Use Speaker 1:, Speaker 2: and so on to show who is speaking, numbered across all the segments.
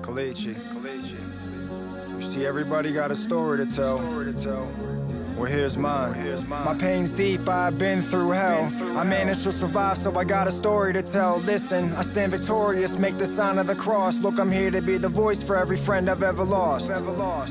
Speaker 1: Colicchie. You see, everybody got a story to tell. Well, here's mine. My pain's deep, I've been through hell. I managed to survive, so I got a story to tell. Listen, I stand victorious, make the sign of the cross. Look, I'm here to be the voice for every friend I've ever lost.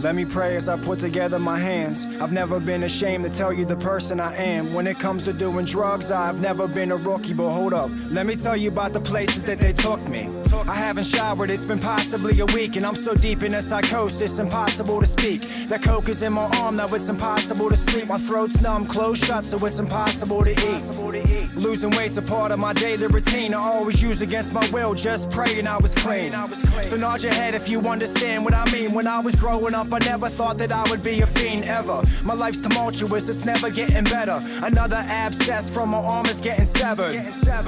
Speaker 1: Let me pray as I put together my hands. I've never been ashamed to tell you the person I am. When it comes to doing drugs, I've never been a rookie. But hold up, let me tell you about the places that they took me. I haven't showered, it's been possibly a week, and I'm so deep in a psychosis, impossible to speak. That coke is in my arm, now it's impossible to sleep. My throat's numb, closed shut, so it's impossible to eat. Losing weight's a part of my daily routine. I always use against my will, just praying I was clean. So nod your head if you understand what I mean. When I was growing up, I never thought that I would be a fiend, ever. My life's tumultuous, it's never getting better. Another abscess from my arm is getting severed.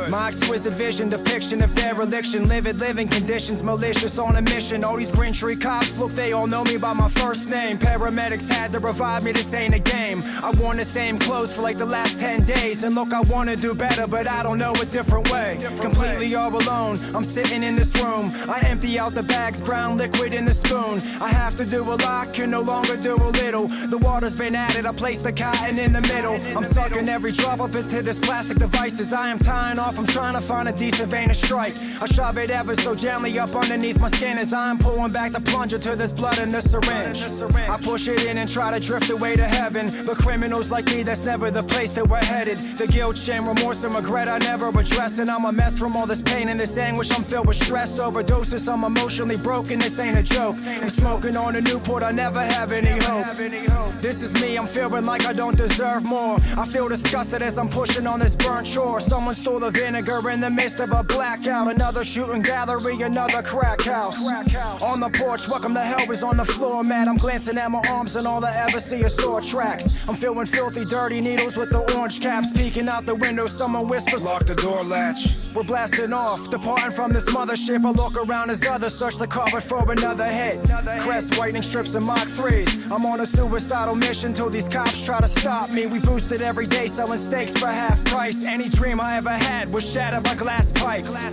Speaker 1: My exquisite vision, depiction of dereliction, living conditions, malicious on a mission. All these Green Tree cops, look, they all know me by my first name. Paramedics had to revive me, this ain't a game. I worn the same clothes for like the last 10 days. And look, I wanna do better, but I don't know a different way. Completely all alone, I'm sitting in this room. I empty out the bags, brown liquid in the spoon. I have to do a lot, can no longer do a little. The water's been added, I place the cotton in the middle. I'm sucking every drop up into this plastic devices. I am tying off, I'm trying to find a decent vein to strike. I shove it ever so gently up underneath my skin as I'm pulling back the plunger to this blood in the syringe. I push it in and try to drift away to heaven, but criminals like me, that's never the place that we're headed. The guilt, shame, remorse, and regret I never address, and I'm a mess from all this pain and this anguish. I'm filled with stress, overdoses, I'm emotionally broken, this ain't a joke. I'm smoking on a Newport, I never have any hope. This is me, I'm feeling like I don't deserve more. I feel disgusted as I'm pushing on this burnt shore. Someone stole the vinegar in the midst of a blackout. Another shooting gallery, another crack house. On the porch, welcome to hell is on the floor mat. I'm glancing at my arms and all I ever see are sore tracks. I'm feeling filthy, dirty needles with the orange caps. Peeking out the window, someone whispers, lock the door latch. We're blasting off, departing from this mothership. I look around as others search the carpet for another hit. Crest whitening strips and Mach 3s. I'm on a suicidal mission till these cops try to stop me. We boosted every day, selling steaks for half price. Any dream I ever had was shattered by glass pipes.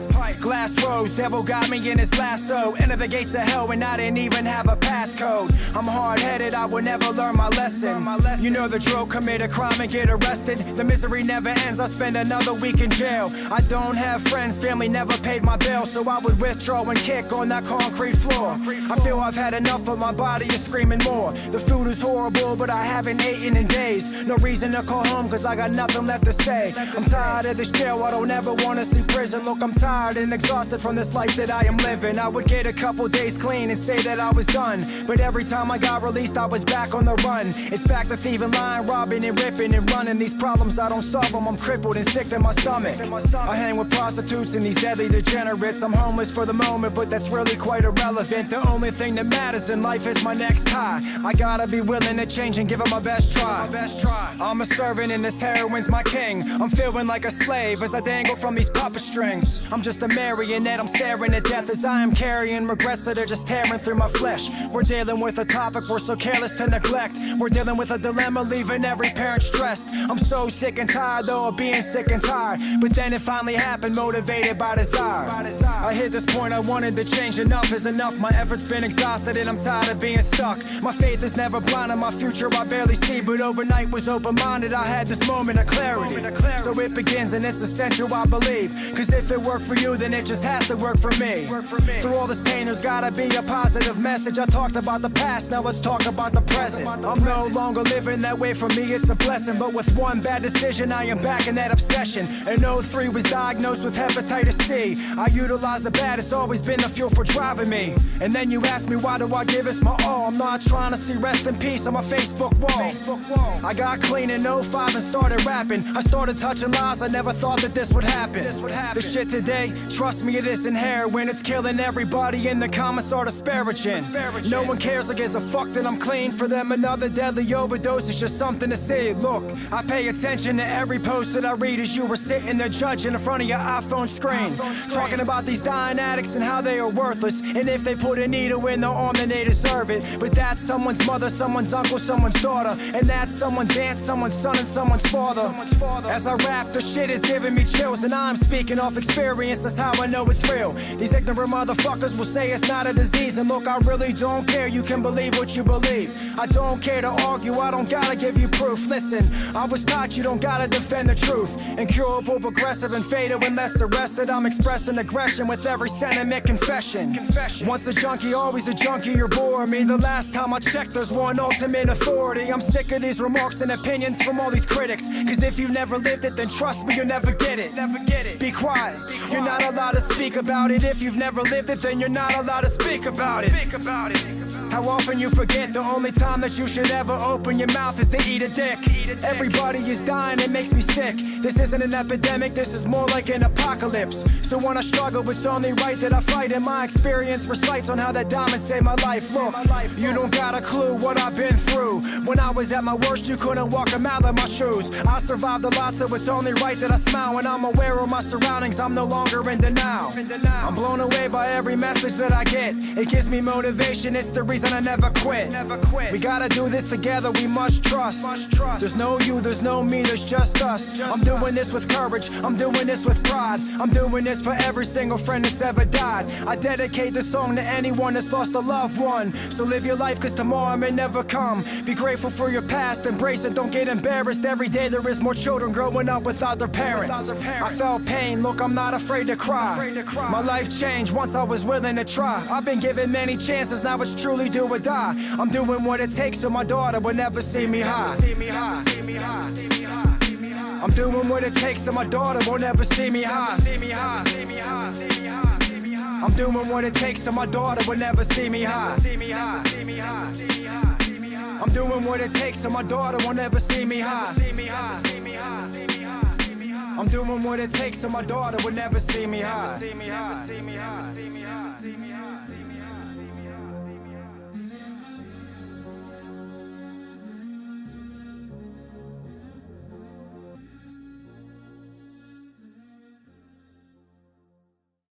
Speaker 1: Glass rose, devil got me in his lasso. Enter the gates of hell and I didn't even have a passcode. I'm hard-headed, I would never learn my lesson. You know the drill, commit a crime and get arrested. The misery never ends, I spend another week in jail. I don't have friends, family never paid my bill, so I would withdraw and kick on that concrete floor. I feel I've had enough, but my body is screaming more. The food is horrible, but I haven't eaten in days. No reason to call home, cause I got nothing left to say. I'm tired of this jail, I don't ever wanna see prison. Look, I'm tired and exhausted from this life that I am living. I would get a couple days clean and say that I was done, but every time I got released I was back on the run. It's back to thieving, lying, robbing and ripping and running. These problems I don't solve them, I'm crippled and sick to my stomach. I hang with prostitutes and these deadly degenerates. I'm homeless for the moment, but that's really quite irrelevant. The only thing that matters in life is my next high. I gotta be willing to change and give it my best try. I'm a servant and this heroin's my king. I'm feeling like a slave as I dangle from these puppet strings. I'm just a marionette, I'm staring at death as I am carrying regrets that are just tearing through my flesh. We're dealing with a topic we're so careless to neglect. We're dealing with a dilemma, leaving every parent stressed. I'm so sick and tired though of being sick and tired, but then it finally happened, motivated by desire. I hit this point, I wanted to change. Enough is enough, my efforts been exhausted and I'm tired of being stuck. My faith is never blind and my future I barely see, but overnight was open-minded, I had this moment of clarity. So it begins and it's essential I believe, cause if it worked for you then it just has to work for me. Through all this pain there's gotta be a positive message. I talked about the past, now let's talk about the present. I'm no longer living that way, for me it's a blessing, but with one bad decision I am back in that obsession. In '03 was diagnosed with hepatitis C. I utilize the bad, it's always been the fuel for driving me. And then you ask me why do I give this my all? I'm not trying to see rest in peace on my Facebook wall. I got clean in '05 and started rapping. I started touching lies, I never thought that this would happen. The shit today, trust me, it isn't heroin. It's killing everybody in the comments are disparaging. No one cares or gives a fuck that I'm clean. For them another deadly overdose is just something to see. Look, I pay attention to every post that I read as you were sitting there judging in front of your iPhone screen, talking about these dying addicts and how they are worthless, and if they put a needle in their arm then they deserve it. But that's someone's someone's mother, someone's uncle, someone's daughter, and that's someone's aunt, someone's son, and someone's father. As I rap, the shit is giving me chills, and I'm speaking off experience, that's how I know it's real. These ignorant motherfuckers will say it's not a disease, and look, I really don't care, you can believe what you believe. I don't care to argue, I don't gotta give you proof. Listen, I was taught you don't gotta defend the truth. Incurable, progressive, and fatal unless arrested. I'm expressing aggression with every sentiment confession. Once a junkie, always a junkie, you're boring me. The last time I checked, there's one ultimate authority. I'm sick of these remarks and opinions from all these critics, cause if you've never lived it, then trust me, you'll never get it. Be quiet, you're not allowed to speak about it. If you've never lived it, then you're not allowed to speak about it. How often you forget the only time that you should ever open your mouth is to eat a dick. Everybody is dying, it makes me sick. This isn't an epidemic, this is more like an apocalypse. So when I struggle, it's only right that I fight, and my experience recites on how that diamond saved my life. Look, you don't got a clue what I've been through. When I was at my worst, you couldn't walk a mile in my shoes. I survived a lot, so it's only right that I smile. When I'm aware of my surroundings, I'm no longer in denial. I'm blown away by every message that I get. It gives me motivation, it's the reason I never quit. We gotta do this together, we must trust. There's no you, there's no me, there's just us. I'm doing this with courage, I'm doing this with pride. I'm doing this for every single friend that's ever died. I dedicate this song to anyone that's lost a loved one. So live your life, cause tomorrow may never come. Be grateful for your past, embrace it, don't get embarrassed. Every day there is more children growing up without their parents. I felt pain, look, I'm not afraid to cry. My life changed once I was willing to try. I've been given many chances, now it's truly do or die. I'm doing what it takes so my daughter will never see me high. I'm doing what it takes so my daughter will never see me high. I'm doing what it takes so my daughter will never see me high. I'm doing what it takes so my daughter will never see me high. I'm doing what it takes so my daughter will never see me high.